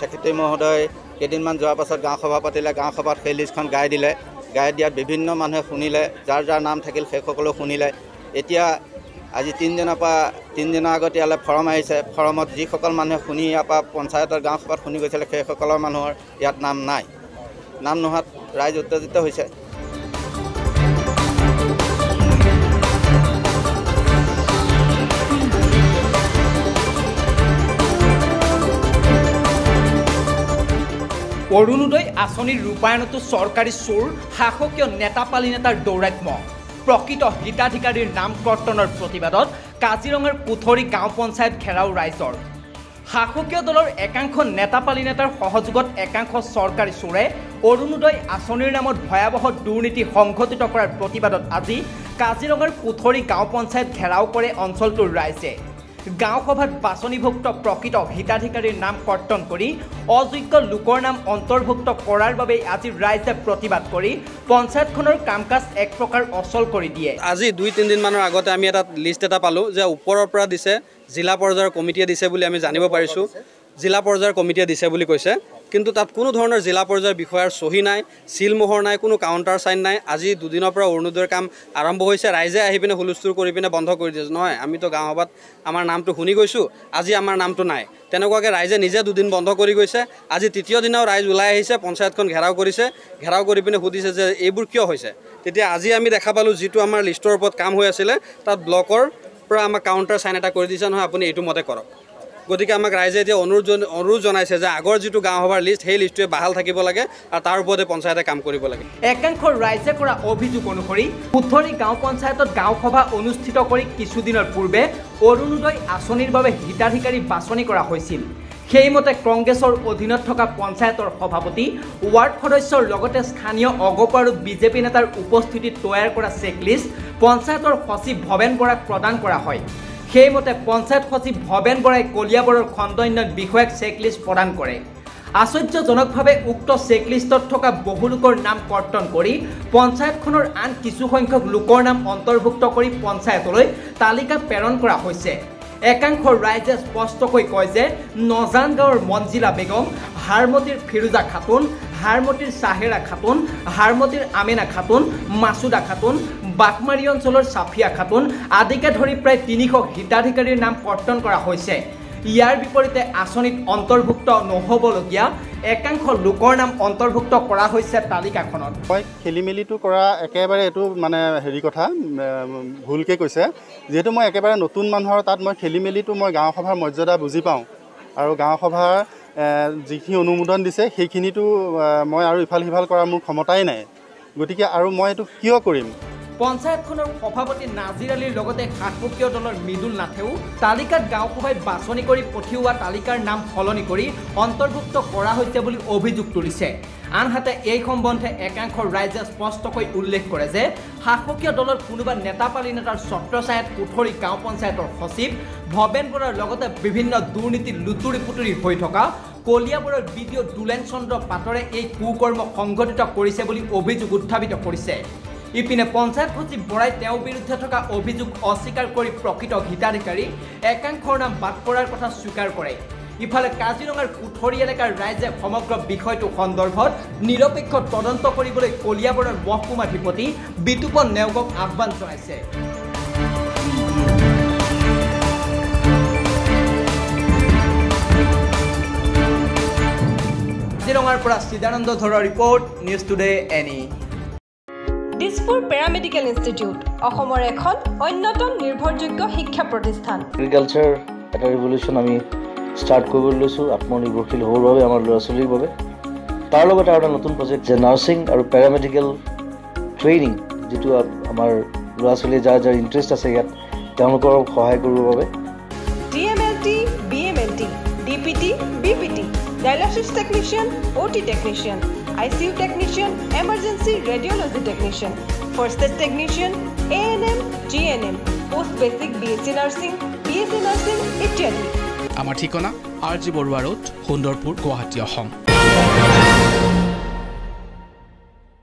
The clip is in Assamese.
সেক্ৰেটাৰী মহোদয় কেইদিনমান যোৱাৰ পাছত গাঁও সভা পাতিলে, গাঁও সভাত সেই লিষ্টখন গাই দিলে। গাই দিয়াত বিভিন্ন মানুহে শুনিলে, যাৰ যাৰ নাম থাকিল সেইসকলেও শুনিলে। এতিয়া আজি 3 দিনৰ আগত ইয়ালৈ ফৰ্ম আহিছে। ফৰ্মত যিসকল মানুহে শুনি ইয়াৰ পৰা পঞ্চায়তৰ গাঁও সভাত শুনি গৈছিলে সেইসকলৰ মানুহৰ ইয়াত নাম নাই। নাম নোহোৱাত ৰাইজ উত্তেজিত হৈছে। অৰুণোদয় আঁচনিৰ ৰূপায়ণতো চৰকাৰী চোৰ, শাসকীয় নেতাপালি নেতাৰ দৌৰাত্ম্য। প্ৰকৃত হিতাধিকাৰীৰ নাম কৰ্তনৰ প্ৰতিবাদত কাজিৰঙাৰ পুথৰি গাঁও পঞ্চায়ত ঘেৰাও ৰাইজৰ। শাসকীয় দলৰ একাংশ নেতাপালি নেতাৰ সহযোগত একাংশ চৰকাৰী চোৰে অৰুণোদয় আঁচনিৰ নামত ভয়াৱহ দুৰ্নীতি সংঘটিত কৰাৰ প্ৰতিবাদত আজি কাজিৰঙাৰ পুথৰি গাঁও পঞ্চায়ত ঘেৰাও কৰে অঞ্চলটোৰ ৰাইজে। গাঁও সভাত বাছনিভুক্ত প্ৰকৃত হিতাধিকাৰীৰ নাম কৰ্তন কৰি অযোগ্য লোকৰ নাম অন্তৰ্ভুক্ত কৰাৰ বাবে আজি ৰাইজে প্ৰতিবাদ কৰি পঞ্চায়তখনৰ কাম কাজ এক প্ৰকাৰ অচল কৰি দিয়ে। আজি 2-3 দিনমানৰ আগতে আমি এটা লিষ্ট এটা পালোঁ যে ওপৰৰ পৰা দিছে, জিলা পৰ্যায়ৰ কমিটিয়ে দিছে বুলি আমি জানিব পাৰিছোঁ। জিলা পৰ্যায়ৰ কমিটিয়ে দিছে বুলি কৈছে, কিন্তু তাত কোনো ধৰণৰ জিলা পৰ্যায়ৰ বিষয়াৰ চহী নাই, চিলমোহৰ নাই, কোনো কাউণ্টাৰ চাইন নাই। আজি 2 দিনৰ পৰা অৰুণোদয়ৰ কাম আৰম্ভ হৈছে। ৰাইজে আহি পিনে হুলস্থুল কৰি পিনে বন্ধ কৰি দিছে। নহয়, আমিতো গাঁও সভাত আমাৰ নামটো শুনি গৈছোঁ, আজি আমাৰ নামটো নাই। তেনেকুৱাকৈ ৰাইজে নিজে 2 দিন বন্ধ কৰি গৈছে। আজি 3য় দিনাও ৰাইজ ওলাই আহিছে, পঞ্চায়তখন ঘেৰাও কৰিছে। ঘেৰাও কৰি পিনে সুধিছে যে এইবোৰ কিয় হৈছে। তেতিয়া আজি আমি দেখা পালোঁ যিটো আমাৰ লিষ্টৰ ওপৰত কাম হৈ আছিলে তাত ব্লকৰ পৰা আমাক কাউণ্টাৰ চাইন এটা কৰি দিছে, নহয় আপুনি এইটো মতে কৰক। গতিকে আমাক ৰাইজে এতিয়া অনুৰোধ জনাইছে যে আগৰ যিটো গাঁও সভাৰ লিষ্ট সেই লিষ্টটোৱে বাহাল থাকিব লাগে আৰু তাৰ ওপৰতে পঞ্চায়তে কাম কৰিব লাগে। একাংশ ৰাইজে কৰা অভিযোগ অনুসৰি পুথৰি গাঁও পঞ্চায়তত গাঁও সভা অনুষ্ঠিত কৰি কিছুদিনৰ পূৰ্বে অৰুণোদয় আঁচনিৰ বাবে হিতাধিকাৰী বাছনি কৰা হৈছিল। সেইমতে কংগ্ৰেছৰ অধীনত থকা পঞ্চায়তৰ সভাপতি, ৱাৰ্ড সদস্যৰ লগতে স্থানীয় অগপ আৰু বিজেপি নেতাৰ উপস্থিতিত তৈয়াৰ কৰা চেকলিষ্ট পঞ্চায়তৰ সচিব ভৱেন বৰাক প্ৰদান কৰা হয়। সেইমতে পঞ্চায়ত সচিব ভৱেন বৰাই কলিয়াবৰৰ খণ্ডোন্নয়ন বিষয়াক চেকলিষ্ট প্ৰদান কৰে। আশ্চৰ্যজনকভাৱে উক্ত চেকলিষ্টত থকা বহু লোকৰ নাম কৰ্তন কৰি পঞ্চায়তখনৰ আন কিছুসংখ্যক লোকৰ নাম অন্তৰ্ভুক্ত কৰি পঞ্চায়তলৈ তালিকা প্ৰেৰণ কৰা হৈছে। একাংশ ৰাইজে স্পষ্টকৈ কয় যে নজান গাঁৱৰ মঞ্জিলা বেগম, হাৰমতিৰ ফিৰোজা খাতুন, হাৰমতিৰ চাহেৰা খাতুন, হাৰমতিৰ আমেনা খাতুন, মাছুদা খাতুন, বাকমাৰী অঞ্চলৰ চাফিয়া খাতুন আদিকে ধৰি প্ৰায় 300 হিতাধিকাৰীৰ নাম কৰ্তন কৰা হৈছে। ইয়াৰ বিপৰীতে আঁচনিত অন্তৰ্ভুক্ত নহ'বলগীয়া একাংশ লোকৰ নাম অন্তৰ্ভুক্ত কৰা হৈছে তালিকাখনত। মই খেলি মেলিটো কৰা একেবাৰে এইটো মানে কথা ভুলকৈ কৈছে। যিহেতু মই একেবাৰে নতুন মানুহৰ তাত মই খেলি মেলিটো মই গাঁও সভাৰ মৰ্যাদা বুজি পাওঁ আৰু গাঁও সভাৰ যিখিনি অনুমোদন দিছে সেইখিনিতো মই আৰু ইফাল সিফাল কৰাৰ মোৰ ক্ষমতাই নাই। গতিকে আৰু মই এইটো কিয় কৰিম। পঞ্চায়তখনৰ সভাপতি নাজিৰ আলীৰ লগতে শাসকীয় দলৰ মৃদুল নাথেও তালিকাত গাঁও সভাই বাছনি কৰি পঠিওৱা তালিকাৰ নাম সলনি কৰি অন্তৰ্ভুক্ত কৰা হৈছে বুলি অভিযোগ তুলিছে। আনহাতে এই সম্বন্ধে একাংশ ৰাইজে স্পষ্টকৈ উল্লেখ কৰে যে শাসকীয় দলৰ কোনোবা নেতাপালি নেতাৰ ছত্ৰছায়াত পুথৰি গাঁও পঞ্চায়তৰ সচিব ভৱেন বৰাৰ লগতে বিভিন্ন দুৰ্নীতি লুতুৰি পুতুৰি হৈ থকা কলিয়াবৰৰ বিডিঅ দুলেন চন্দ্ৰ পাটৰে এই কুকৰ্ম সংঘটিত কৰিছে বুলি অভিযোগ উত্থাপিত কৰিছে। ইপিনে পঞ্চায়ত সচিব বৰাই তেওঁৰ বিৰুদ্ধে থকা অভিযোগ অস্বীকাৰ কৰি প্ৰকৃত হিতাধিকাৰী একাংশৰ নাম বাদ পৰাৰ কথা স্বীকাৰ কৰে। ইফালে কাজিৰঙাৰ পুথৰি এলেকাৰ ৰাইজে সমগ্ৰ বিষয়টো সন্দৰ্ভত নিৰপেক্ষ তদন্ত কৰিবলৈ কলিয়াবৰৰ মহকুমাধিপতি বিতুপন নেওগক আহ্বান জনাইছে। কাজিৰঙাৰ পৰা সিদ্ধানন্দ ধৰৰ ৰিপৰ্ট, নিউজ টুডে এনি। দিছপুৰ পেৰামেডিকেল ইনষ্টিটিউট অসমৰ এখন অন্যতম নিৰ্ভৰযোগ্য শিক্ষা প্ৰতিষ্ঠান। এগ্ৰিকালচাৰ এটা ৰিভলিউশ্যন আমি ষ্টাৰ্ট কৰিবলৈ লৈছোঁ আত্মনিৰ্ভৰশীল হোৱাৰ বাবে আমাৰ ল'ৰা ছোৱালীৰ বাবে। তাৰ লগতে আৰু এটা নতুন প্ৰজেক্ট যে নাৰ্ছিং আৰু পেৰামেডিকেল ট্ৰেইনিং, যিটো আমাৰ ল'ৰা ছোৱালী যাৰ যাৰ ইণ্টাৰেষ্ট আছে ইয়াত তেওঁলোকৰ সহায় কৰিবৰ বাবে। DMLT, BMLT, DPT, BPT, dialysis technician, OT technician, ICU technician, emergency radiology technician, first aid technician, ANM, GNM, post basic BSc nursing, BSc nursing ইত্যাদি। আমাৰ ঠিকনা RG বৰুৱা ৰোড, সুন্দৰপুৰ, গুৱাহাটী, অসম।